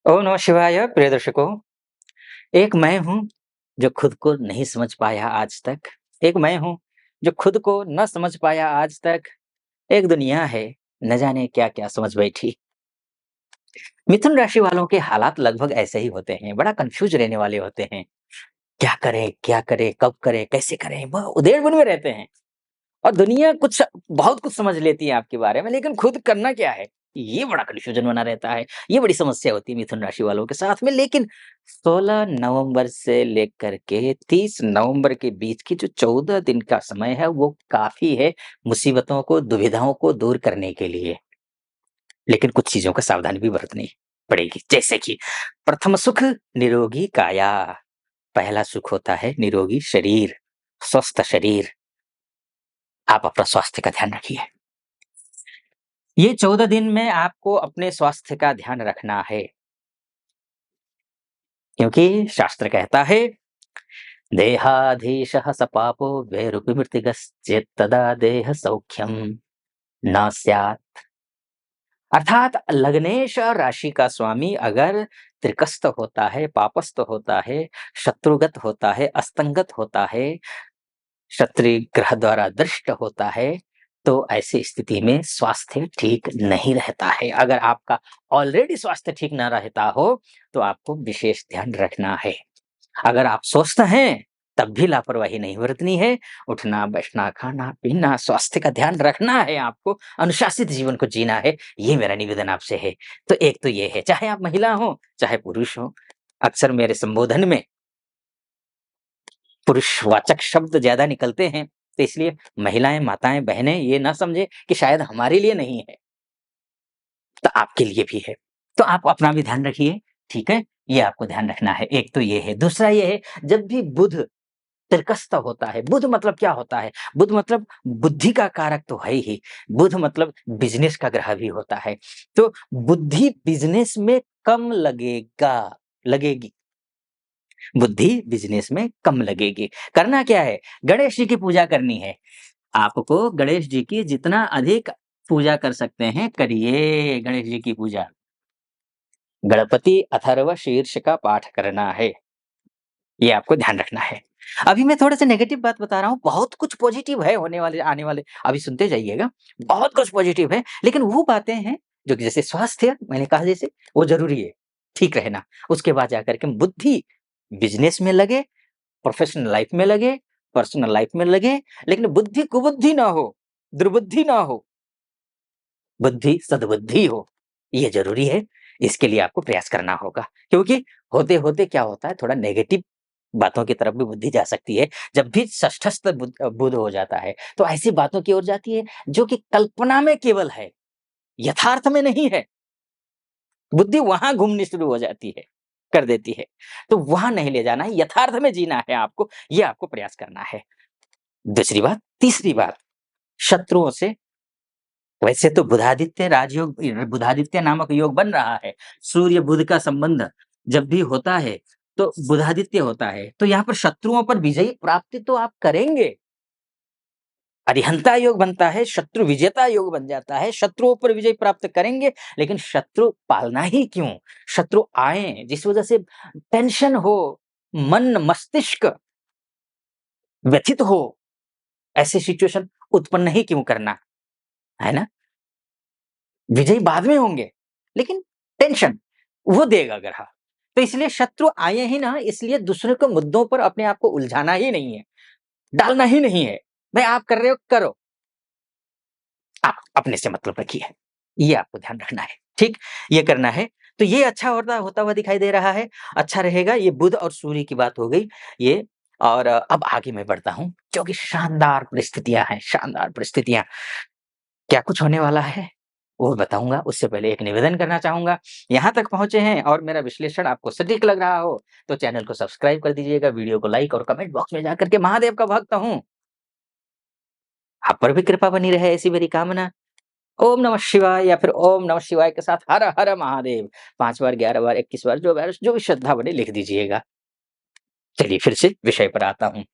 ओम नमः शिवाय प्रिय दर्शकों। एक मैं हूँ जो खुद को नहीं समझ पाया आज तक। एक मैं हूँ जो खुद को न समझ पाया आज तक। एक दुनिया है न जाने क्या-क्या समझ बैठी। मिथुन राशि वालों के हालात लगभग ऐसे ही होते हैं, बड़ा कन्फ्यूज़ रहने वाले होते हैं। क्या करें, कब करें, कैसे करें? वह उधेड़-बुन में रहते हैं। और दुनिया बहुत कुछ समझ लेती है आपके बारे में, लेकिन खुद करना क्या है? ये बड़ा कन्फ्यूजन बना रहता है। ये बड़ी समस्या होती है मिथुन राशि वालों के साथ में। लेकिन 16 नवंबर से लेकर के 30 नवंबर के बीच की जो 14 दिन का समय है, वो काफ़ी है मुसीबतों को, दुविधाओं को दूर करने के लिए। लेकिन कुछ चीज़ों का सावधानी भी बरतनी पड़ेगी। जैसे कि प्रथम सुख निरोगी काया। पहला सुख होता है निरोगी शरीर, स्वस्थ शरीर। आप अपना स्वास्थ्य का ध्यान रखिए। ये 14 दिन में आपको अपने स्वास्थ्य का ध्यान रखना है, क्योंकि शास्त्र कहता है, देहाधीशः स पापो वैरुपि मृत्तिकश्चेत्तदा देह सौख्यम न स्यात्। अर्थात लग्नेश राशि का स्वामी अगर त्रिकस्त होता है, पापस्त होता है, शत्रुगत होता है, अस्तंगत होता है, क्षत्रिय ग्रह द्वारा दृष्ट होता है, तो ऐसी स्थिति में स्वास्थ्य ठीक नहीं रहता है। अगर आपका ऑलरेडी स्वास्थ्य ठीक ना रहता हो, तो आपको विशेष ध्यान रखना है। अगर आप स्वस्थ हैं, तब भी लापरवाही नहीं बरतनी है। उठना, बैठना, खाना-पीना, स्वास्थ्य का ध्यान रखना है आपको, अनुशासित जीवन को जीना है, ये मेरा निवेदन आपसे है। तो एक तो ये है, चाहे आप महिला हो, चाहे पुरुष हो। अक्सर मेरे संबोधन में पुरुषवाचक शब्द ज़्यादा निकलते हैं, तो इसलिए महिलाएँ, माताएँ, बहनें ये ना समझें कि शायद हमारे लिए नहीं है, तो आपके लिए भी है। तो आप अपना भी ध्यान रखिए, ठीक है? ये आपको ध्यान रखना है, एक तो ये है। दूसरा ये है, जब भी बुध तिरकस्त होता है, बुध मतलब क्या होता है? बुध मतलब बुद्धि का कारक तो है ही, बुध मतलब बिज़नेस का ग्रह भी होता है। तो बुद्धि बिज़नेस में कम लगेगी। बुद्धि बिज़नेस में कम लगेगी। करना क्या है? गणेश जी की पूजा करनी है। आपको गणेश जी की जितना अधिक पूजा कर सकते हैं, करिए गणेश जी की पूजा। गणपति अथर्व शीर्ष का पाठ करना है, ये आपको ध्यान रखना है। अभी मैं थोड़ा-सा नेगेटिव बात बता रहा हूँ, बहुत कुछ पॉज़िटिव है होने वाले आने वाले अभी सुनते जाइएगा, बहुत कुछ पॉज़िटिव है, लेकिन वो बातें हैं जो कि जैसे स्वास्थ्य मैंने कहा जैसे वो ज़रूरी है, ठीक रहना। उसके बाद जाकर के बुद्धि बिज़नेस में लगे, प्रोफ़ेशनल लाइफ़ में लगे, पर्सनल लाइफ़ में लगे, लेकिन बुद्धि कुबुद्धि ना हो, दुर्बुद्धि ना हो, बुद्धि सद्बुद्धि हो, ये ज़रूरी है। इसके लिए आपको प्रयास करना होगा, क्योंकि होते-होते क्या होता है थोड़ा नेगेटिव बातों की तरफ भी बुद्धि जा सकती है। जब भी षष्ठस्थ बुध हो जाता है, तो ऐसी बातों की ओर जाती है जो कि कल्पना में केवल है, यथार्थ में नहीं है। बुद्धि वहाँ घूमनी शुरू हो जाती है, कर देती है। तो वहाँ नहीं ले जाना है, यथार्थ में जीना है आपको, ये आपको प्रयास करना है। दूसरी बात, तीसरी बात, शत्रुओं से वैसे तो बुधादित्य नामक योग बन रहा है। सूर्य बुध का संबंध जब भी होता है, तो बुधादित्य होता है। तो यहाँ पर शत्रुओं पर विजयी प्राप्ति तो आप करेंगे। अरिहंता योग बनता है, शत्रु विजेता योग बन जाता है, शत्रुओं पर विजय प्राप्त करेंगे, लेकिन शत्रु पालना ही क्यों? शत्रु आएँ, जिस वजह से टेंशन हो, मन मस्तिष्क व्यथित हो, ऐसी सिचुएशन उत्पन्न ही क्यों करना, है ना? विजयी बाद में होंगे, लेकिन टेंशन वो देगा ग्रह। तो इसलिए शत्रु आए ही ना, इसलिए दूसरे के मुद्दों पर अपने आप को उलझाना ही नहीं है, डालना ही नहीं है। भाई आप कर रहे हो, करो। आप अपने से मतलब रखिए। ये आपको ध्यान रखना है, ठीक? ये करना है। तो ये अच्छा होता होता हुआ दिखाई दे रहा है, अच्छा रहेगा। ये बुध और सूर्य की बात हो गई, ये और अब आगे मैं बढ़ता हूँ, जो कि शानदार परिस्थितियाँ हैं, शानदार परिस्थितियाँ। क्या कुछ होने वाला है, वो बताऊँगा, उससे पहले एक निवेदन करना चाहूँगा। यहाँ तक पहुँचे हैं और मेरा विश्लेषण आपको सटीक लग रहा हो, तो चैनल को सब्सक्राइब कर दीजिएगा, वीडियो को लाइक और कमेंट बॉक्स में जाकर के महादेव का भक्त हूँ, आप पर भी कृपा बनी रहे ऐसी मेरी कामना। ओम नमः शिवाय या फिर ओम नमः शिवाय के साथ हर हर महादेव 5 बार, 11 बार, 21 बार जो भी श्रद्धा बने लिख दीजिएगा। चलिए फिर से विषय पर आता हूँ।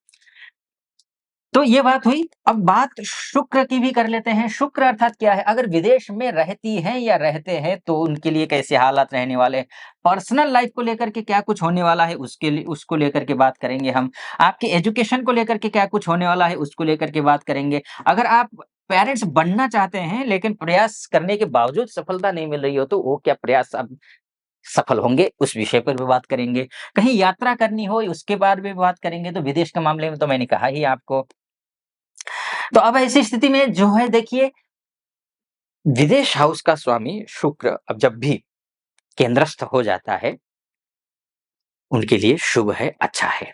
तो ये बात हुई, अब बात शुक्र की भी कर लेते हैं। शुक्र अर्थात क्या है? अगर विदेश में रहती हैं या रहते हैं तो उनके लिए कैसे हालात रहने वाले हैं? पर्सनल लाइफ़ को लेकर के क्या कुछ होने वाला है उसके लिए उसको लेकर के बात करेंगे हम। आपके एजुकेशन को लेकर के क्या कुछ होने वाला है उसको लेकर के बात करेंगे। अगर आप पेरेंट्स बनना चाहते हैं लेकिन प्रयास करने के बावजूद सफलता नहीं मिल रही हो तो वो क्या प्रयास अब सफल होंगे? उस विषय पर भी बात करेंगे। कहीं यात्रा करनी हो उसके बारे में भी बात करेंगे, तो विदेश के मामले में तो मैंने कहा ही आपको। तो अब ऐसी स्थिति में जो है देखिए, विदेश हाउस का स्वामी शुक्र अब जब भी केंद्रस्थ हो जाता है, उनके लिए शुभ है, अच्छा है।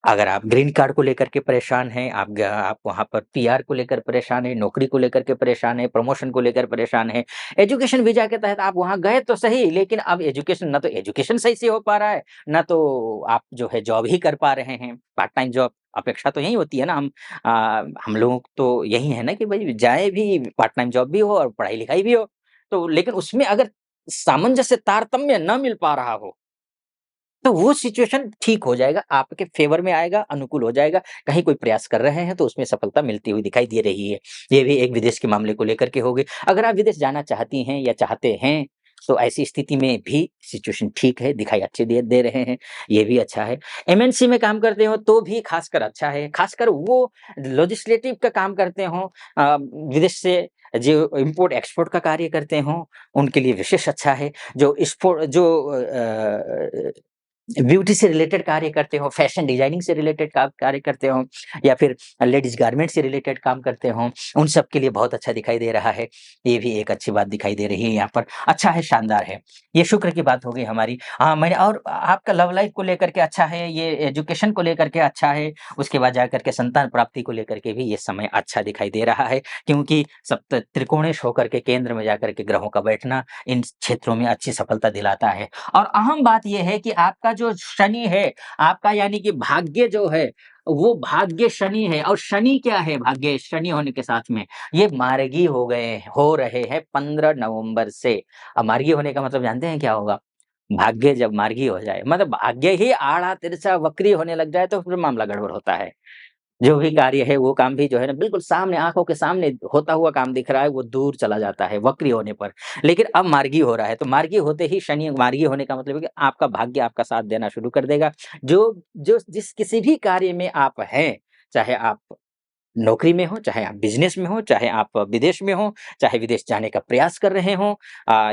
अगर आप ग्रीन कार्ड को लेकर के परेशान हैं, आप वहाँ पर पीआर को लेकर परेशान हैं, नौकरी को लेकर के परेशान हैं, प्रमोशन को लेकर परेशान हैं, एजुकेशन वीज़ा के तहत आप वहाँ गए तो सही, लेकिन अब एजुकेशन ना तो एजुकेशन सही से हो पा रहा है, ना तो आप जो है जॉब ही कर पा रहे हैं, पार्ट टाइम जॉब। अपेक्षा तो यही होती है ना हम लोगों को तो यही है ना कि भई जाएँ भी, पार्ट टाइम जॉब भी हो और पढ़ाई-लिखाई भी हो। तो लेकिन उसमें अगर सामंजस्य तारतम्य ना मिल पा रहा हो तो वो सिचुएशन ठीक हो जाएगा, आपके फ़ेवर में आएगा, अनुकूल हो जाएगा। कहीं कोई प्रयास कर रहे हैं तो उसमें सफलता मिलती हुई दिखाई दे रही है। ये भी एक विदेश के मामले को लेकर के हो गई। अगर आप विदेश जाना चाहती हैं या चाहते हैं, तो ऐसी स्थिति में भी सिचुएशन ठीक है, दिखाई अच्छे दे दे रहे हैं, ये भी अच्छा है। एमएनसी में काम करते हो तो भी खासकर अच्छा है, खासकर वो लॉजिस्लेटिव का काम करते हों विदेश से जो इम्पोर्ट-एक्सपोर्ट का कार्य करते हों, उनके लिए विशेष अच्छा है। जो ब्यूटी से रिलेटेड कार्य करते हो, फैशन डिज़ाइनिंग से रिलेटेड कार्य करते हो या फिर लेडीज़ गारमेंट से रिलेटेड काम करते हो, उन सब के लिए बहुत अच्छा दिखाई दे रहा है। ये भी एक अच्छी बात दिखाई दे रही है यहाँ पर। अच्छा है, शानदार है। ये शुक्र की बात हो गई हमारी। हाँ, मैंने और आपका लव लाइफ़ को लेकर के अच्छा है, ये एजुकेशन को लेकर के अच्छा है, उसके बाद जाकर के संतान प्राप्ति को लेकर के भी ये समय अच्छा दिखाई दे रहा है, क्योंकि सप्त त्रिकोणेश होकर के केंद्र में जाकर के ग्रहों का बैठना इन क्षेत्रों में अच्छी सफलता दिलाता है। और अहम बात ये है कि आपका जो शनि है, आपका यानी कि भाग्य जो है, वो भाग्य शनि है और शनि क्या है भाग्य शनि होने के साथ में, ये मार्गी हो रहे हैं 15 नवंबर से। अब मार्गी होने का मतलब जानते हैं क्या होगा? भाग्य जब मार्गी हो जाए, मतलब भाग्य ही आड़ा, तिरछा, वक्री होने लग जाए तो फिर मामला गड़बड़ होता है। जो भी कार्य है वो काम भी जो है ना बिल्कुल सामने आँखों के सामने होता हुआ काम दिख रहा है, वो दूर चला जाता है वक्री होने पर। लेकिन अब मार्गी हो रहा है, तो मार्गी होते ही शनि मार्गी होने का मतलब है कि आपका भाग्य आपका साथ देना शुरू कर देगा। जो जो जिस किसी भी कार्य में आप हैं, चाहे आप नौकरी में हो, चाहे आप बिज़नेस में हो, चाहे आप विदेश में हो, चाहे विदेश जाने का प्रयास कर रहे हों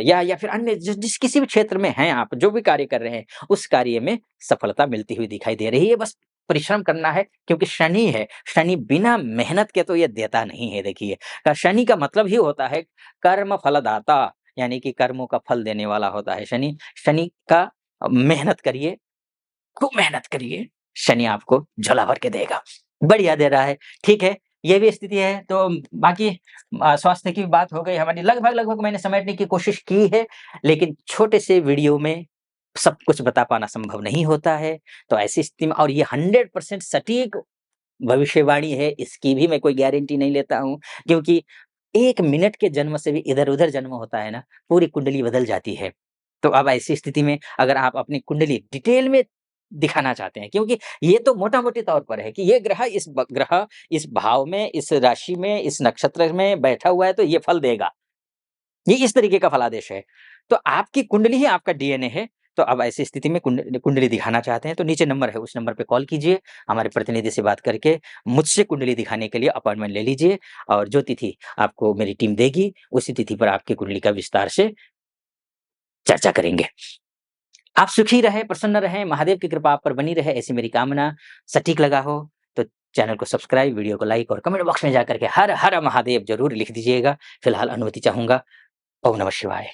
या फिर अन्य जिस किसी भी क्षेत्र में हैं आप, जो भी कार्य कर रहे हैं, उस कार्य में सफलता मिलती हुई दिखाई दे रही है। बस परिश्रम करना है क्योंकि शनि है, शनि बिना मेहनत के तो ये देता नहीं है देखिए। शनि का मतलब ही होता है कर्म फलदाता, यानी कि कर्मों का फल देने वाला होता है शनि। शनि का मेहनत करिए, खूब मेहनत करिए, शनि आपको झोला भर के देगा। बढ़िया दे रहा है, ठीक है, ये भी स्थिति है। तो बाकी स्वास्थ्य की बात हो गई हमारी, लगभग मैंने समेटने की कोशिश की है, लेकिन छोटे से वीडियो में सब कुछ बता पाना संभव नहीं होता है। तो ऐसी स्थिति में और ये 100% सटीक भविष्यवाणी है, इसकी भी मैं कोई गारंटी नहीं लेता हूँ, क्योंकि 1 मिनट के जन्म से भी इधर-उधर जन्म होता है ना, पूरी कुंडली बदल जाती है। तो अब ऐसी स्थिति में अगर आप अपनी कुंडली डिटेल में दिखाना चाहते हैं, क्योंकि ये तो मोटा-मोटी तौर पर है कि ये ग्रह इस भाव में, इस राशि में, इस नक्षत्र में बैठा हुआ है तो ये फल देगा। ये इस तरीके का फलादेश है। तो आपकी कुंडली ही आपका डीएनए है। तो अब ऐसी स्थिति में कुंडली दिखाना चाहते हैं तो नीचे नंबर है, उस नंबर पे कॉल कीजिए, हमारे प्रतिनिधि से बात करके मुझसे कुंडली दिखाने के लिए अपॉइंटमेंट ले लीजिए और जो तिथि आपको मेरी टीम देगी, उसी तिथि पर आपकी कुंडली का विस्तार से चर्चा करेंगे। आप सुखी रहें, प्रसन्न रहें, महादेव की कृपा आप पर बनी रहे ऐसी मेरी कामना। सटीक लगा हो तो चैनल को सब्सक्राइब, वीडियो को लाइक और कमेंट बॉक्स में जाकर के हर हर महादेव ज़रूर लिख दीजिएगा। फिलहाल अनुमति चाहूँगा। ओम नमः शिवाय।